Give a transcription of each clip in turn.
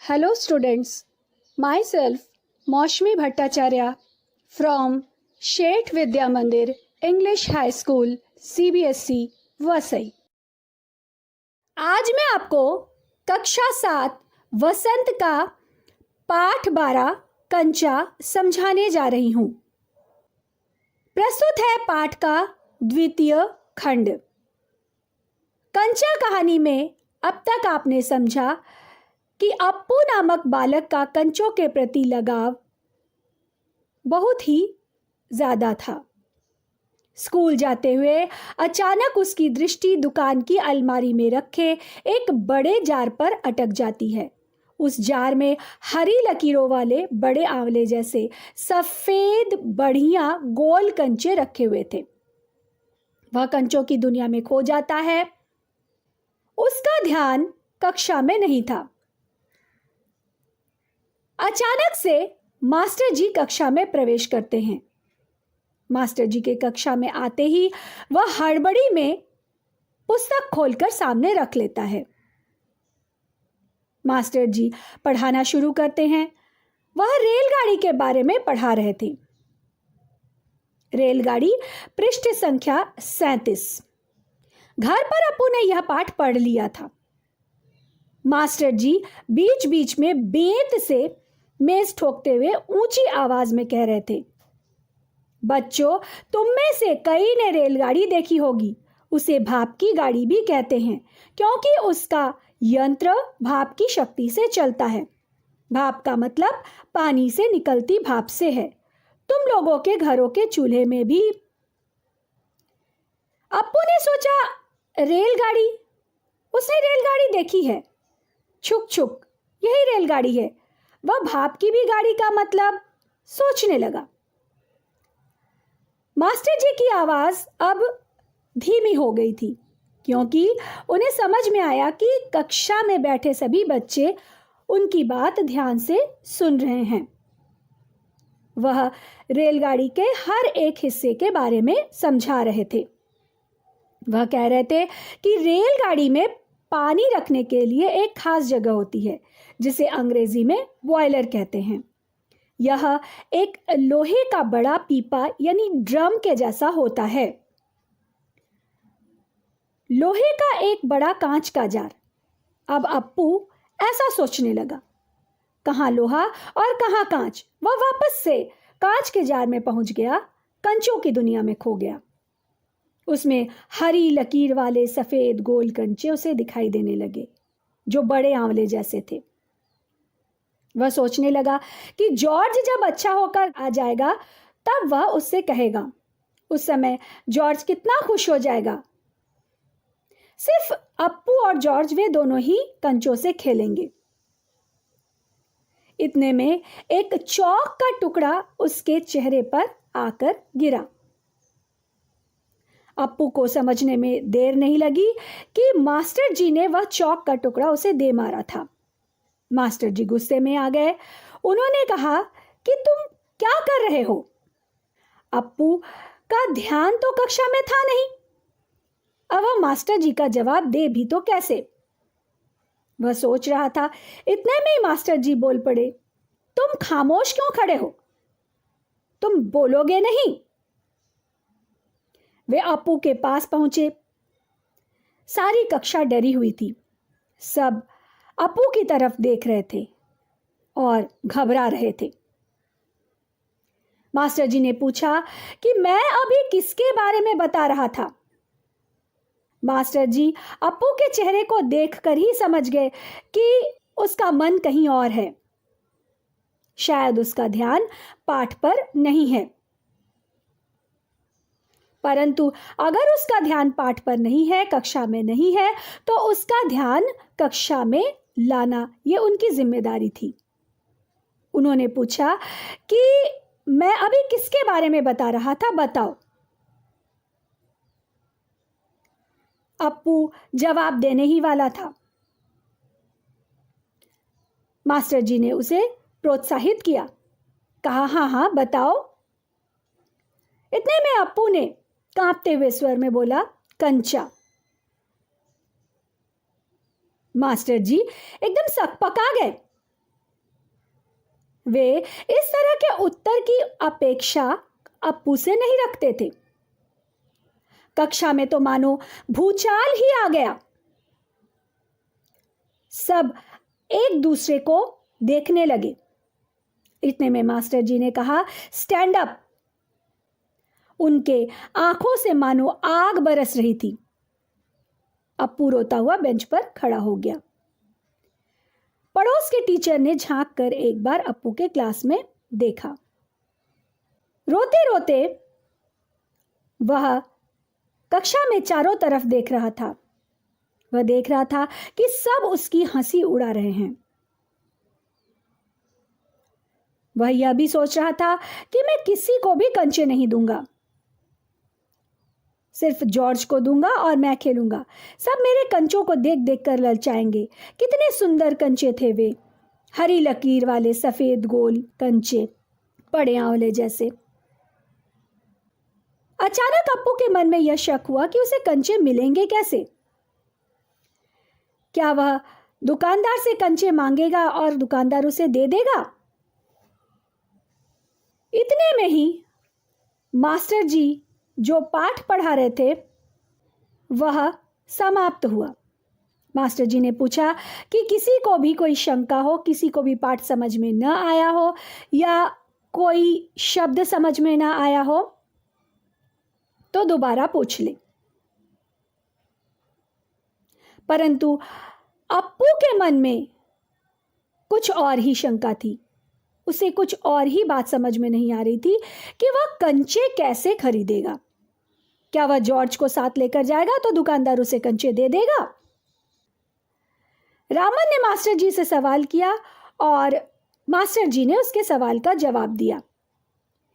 Hello students, myself Maushmi Bhattacharya from Sheth Vidya Mandir English High School CBSE Vasai. आज मैं आपको कक्षा 7 वसंत का पाठ 12 कंचा समझाने जा रही हूँ। प्रस्तुत है पाठ का द्वितीय खंड। कंचा कहानी में अब तक आपने समझा कि अप्पू नामक बालक का कंचों के प्रति लगाव बहुत ही ज़्यादा था। स्कूल जाते हुए अचानक उसकी दृष्टि दुकान की अलमारी में रखे एक बड़े जार पर अटक जाती है। उस जार में हरी लकीरों वाले बड़े आंवले जैसे सफ़ेद बढ़िया गोल कंचे रखे हुए थे। वह कंचों की दुनिया में खो जाता है। उसका ध्यान कक्षा में नहीं था। अचानक से मास्टर जी कक्षा में प्रवेश करते हैं। मास्टर जी के कक्षा में आते ही वह हड़बड़ी में पुस्तक खोलकर सामने रख लेता है। मास्टर जी पढ़ाना शुरू करते हैं। वह रेलगाड़ी के बारे में पढ़ा रहे थे। रेलगाड़ी पृष्ठ संख्या 37। घर पर अप्पू ने यह पाठ पढ़ लिया था। मास्टर जी बीच बीच में बेंत से मेज ठोकते हुए ऊंची आवाज में कह रहे थे, बच्चों, तुम में से कई ने रेलगाड़ी देखी होगी। उसे भाप की गाड़ी भी कहते हैं क्योंकि उसका यंत्र भाप की शक्ति से चलता है। भाप का मतलब पानी से निकलती भाप से है। तुम लोगों के घरों के चूल्हे में भी। अप्पू ने सोचा, रेलगाड़ी, उसने रेलगाड़ी देखी है। छुक छुक, यही रेलगाड़ी है। वह भाप की भी गाड़ी का मतलब सोचने लगा। मास्टर जी की आवाज अब धीमी हो गई थी क्योंकि उन्हें समझ में आया कि कक्षा में बैठे सभी बच्चे उनकी बात ध्यान से सुन रहे हैं। वह रेलगाड़ी के हर एक हिस्से के बारे में समझा रहे थे। वह कह रहे थे कि रेलगाड़ी में पानी रखने के लिए एक खास जगह होती है जिसे अंग्रेजी में बॉयलर कहते हैं। यह एक लोहे का बड़ा पीपा यानी ड्रम के जैसा होता है। लोहे का एक बड़ा कांच का जार। अब अप्पू ऐसा सोचने लगा, कहाँ लोहा और कहाँ कांच। वह वापस से कांच के जार में पहुंच गया। कंचों की दुनिया में खो गया। उसमें हरी लकीर वाले सफेद गोल कंचे उसे दिखाई देने लगे जो बड़े आंवले जैसे थे। वह सोचने लगा कि जॉर्ज जब अच्छा होकर आ जाएगा तब वह उससे कहेगा। उस समय जॉर्ज कितना खुश हो जाएगा। सिर्फ अप्पू और जॉर्ज, वे दोनों ही कंचों से खेलेंगे। इतने में एक चौक का टुकड़ा उसके चेहरे पर आकर गिरा। अप्पू को समझने में देर नहीं लगी कि मास्टर जी ने वह चौक का टुकड़ा उसे दे मारा था। मास्टर जी गुस्से में आ गए। उन्होंने कहा कि तुम क्या कर रहे हो? अप्पू का ध्यान तो कक्षा में था नहीं। अब वह मास्टर जी का जवाब दे भी तो कैसे? वह सोच रहा था। इतने में ही मास्टर जी बोल पड़े, तुम खामोश क्यों खड़े हो? तुम बोलोगे नहीं? वे अप्पू के पास पहुंचे। सारी कक्षा डरी हुई थी। सब अप्पू की तरफ देख रहे थे और घबरा रहे थे। मास्टर जी ने पूछा कि मैं अभी किसके बारे में बता रहा था? मास्टर जी अप्पू के चेहरे को देखकर ही समझ गए कि उसका मन कहीं और है। शायद उसका ध्यान पाठ पर नहीं है। परंतु अगर उसका ध्यान पाठ पर नहीं है, कक्षा में नहीं है, तो उसका ध्यान कक्षा में लाना ये उनकी जिम्मेदारी थी। उन्होंने पूछा कि मैं अभी किसके बारे में बता रहा था, बताओ। अप्पू जवाब देने ही वाला था। मास्टर जी ने उसे प्रोत्साहित किया, कहा हाँ हाँ बताओ। इतने में अप्पू ने कांपते हुए स्वर में बोला, कंचा। मास्टर जी एकदम सकपका गए। वे इस तरह के उत्तर की अपेक्षा अप्पू से नहीं रखते थे। कक्षा में तो मानो भूचाल ही आ गया। सब एक दूसरे को देखने लगे। इतने में मास्टर जी ने कहा, स्टैंड अप। उनके आंखों से मानो आग बरस रही थी। अप्पू रोता हुआ बेंच पर खड़ा हो गया। पड़ोस के टीचर ने झांक कर एक बार अप्पू के क्लास में देखा। रोते रोते वह कक्षा में चारों तरफ देख रहा था। वह देख रहा था कि सब उसकी हंसी उड़ा रहे हैं। वह यह भी सोच रहा था कि मैं किसी को भी कंचे नहीं दूंगा, सिर्फ जॉर्ज को दूंगा और मैं खेलूंगा। सब मेरे कंचों को देख देख कर ललचाएंगे। कितने सुंदर कंचे थे वे, हरी लकीर वाले सफेद गोल कंचे, बड़े आंवले जैसे। अचानक अप्पू के मन में यह शक हुआ कि उसे कंचे मिलेंगे कैसे। क्या वह दुकानदार से कंचे मांगेगा और दुकानदार उसे दे देगा? इतने में ही मास्टर जी जो पाठ पढ़ा रहे थे वह समाप्त हुआ। मास्टर जी ने पूछा कि किसी को भी कोई शंका हो, किसी को भी पाठ समझ में न आया हो या कोई शब्द समझ में न आया हो तो दोबारा पूछ ले। परंतु अप्पू के मन में कुछ और ही शंका थी। उसे कुछ और ही बात समझ में नहीं आ रही थी कि वह कंचे कैसे खरीदेगा। क्या वह जॉर्ज को साथ लेकर जाएगा तो दुकानदार उसे कंचे दे देगा? रामन ने मास्टर जी से सवाल किया और मास्टर जी ने उसके सवाल का जवाब दिया।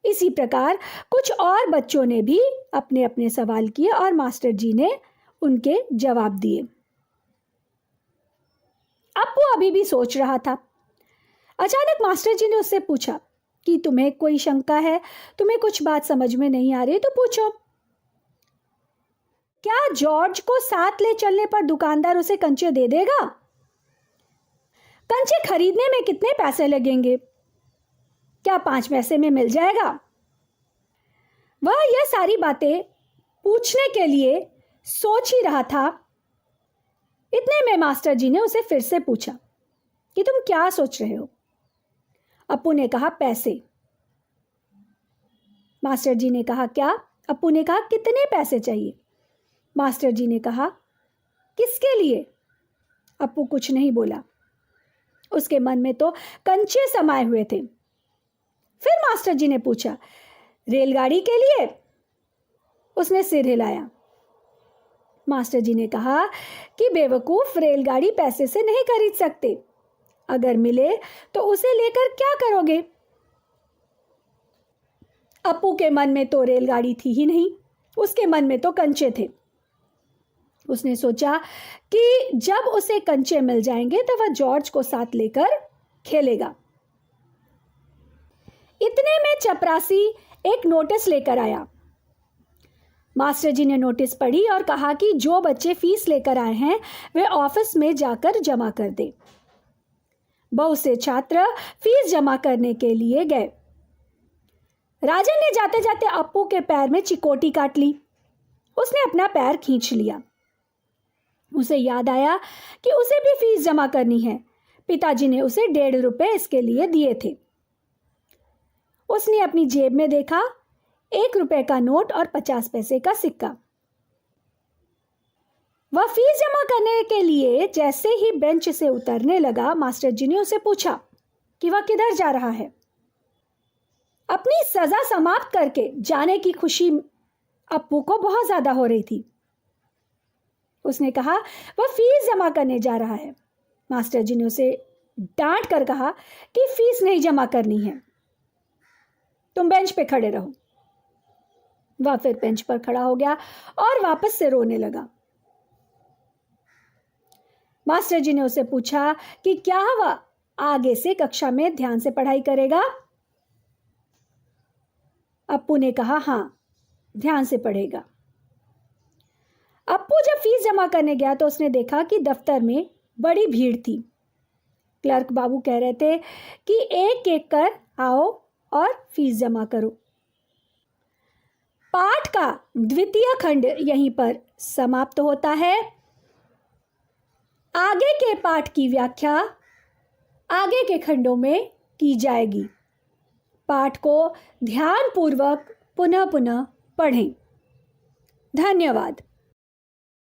इसी प्रकार कुछ और बच्चों ने भी अपने अपने सवाल किए और मास्टर जी ने उनके जवाब दिए। अप्पू अभी भी सोच रहा था। अचानक मास्टर जी ने उससे पूछा कि तुम्हें कोई शंका है, तुम्हें कुछ बात समझ में नहीं आ रही तो पूछो। क्या जॉर्ज को साथ ले चलने पर दुकानदार उसे कंचे दे देगा? कंचे खरीदने में कितने पैसे लगेंगे? क्या 5 पैसे में मिल जाएगा? वह यह सारी बातें पूछने के लिए सोच ही रहा था। इतने में मास्टर जी ने उसे फिर से पूछा कि तुम क्या सोच रहे हो? अप्पू ने कहा, पैसे। मास्टर जी ने कहा, क्या? अप्पू ने कहा, कितने पैसे चाहिए? मास्टर जी ने कहा, किसके लिए? अप्पू कुछ नहीं बोला। उसके मन में तो कंचे समाये हुए थे। फिर मास्टर जी ने पूछा, रेलगाड़ी के लिए? उसने सिर हिलाया। मास्टर जी ने कहा कि बेवकूफ, रेलगाड़ी पैसे से नहीं खरीद सकते। अगर मिले तो उसे लेकर क्या करोगे? अप्पू के मन में तो रेलगाड़ी थी ही नहीं, उसके मन में तो कंचे थे। उसने सोचा कि जब उसे कंचे मिल जाएंगे तो वह जॉर्ज को साथ लेकर खेलेगा। इतने में चपरासी एक नोटिस लेकर आया। मास्टर जी ने नोटिस पढ़ी और कहा कि जो बच्चे फीस लेकर आए हैं वे ऑफिस में जाकर जमा कर दे। बहुत से छात्र फीस जमा करने के लिए गए। राजन ने जाते जाते अप्पू के पैर में चिकोटी काट ली। उसने अपना पैर खींच लिया। उसे याद आया कि उसे भी फीस जमा करनी है। पिताजी ने उसे 1.5 रुपए इसके लिए दिए थे। उसने अपनी जेब में देखा, 1 रुपए का नोट और 50 पैसे का सिक्का। वह फीस जमा करने के लिए जैसे ही बेंच से उतरने लगा, मास्टर जी ने उसे पूछा कि वह किधर जा रहा है। अपनी सजा समाप्त करके जाने की खुशी अप्पू को बहुत ज्यादा हो रही थी। उसने कहा वह फीस जमा करने जा रहा है। मास्टर जी ने उसे डांट कर कहा कि फीस नहीं जमा करनी है, तुम बेंच पे खड़े रहो। वह फिर बेंच पर खड़ा हो गया और वापस से रोने लगा। मास्टर जी ने उसे पूछा कि क्या वह आगे से कक्षा में ध्यान से पढ़ाई करेगा। अप्पू ने कहा, हाँ, ध्यान से पढ़ेगा। अप्पू जब फीस जमा करने गया तो उसने देखा कि दफ्तर में बड़ी भीड़ थी। क्लर्क बाबू कह रहे थे कि एक एक कर आओ और फीस जमा करो। पाठ का द्वितीय खंड यहीं पर समाप्त होता है। आगे के पाठ की व्याख्या आगे के खंडों में की जाएगी। पाठ को ध्यानपूर्वक पुनः पुनः पढ़ें। धन्यवाद।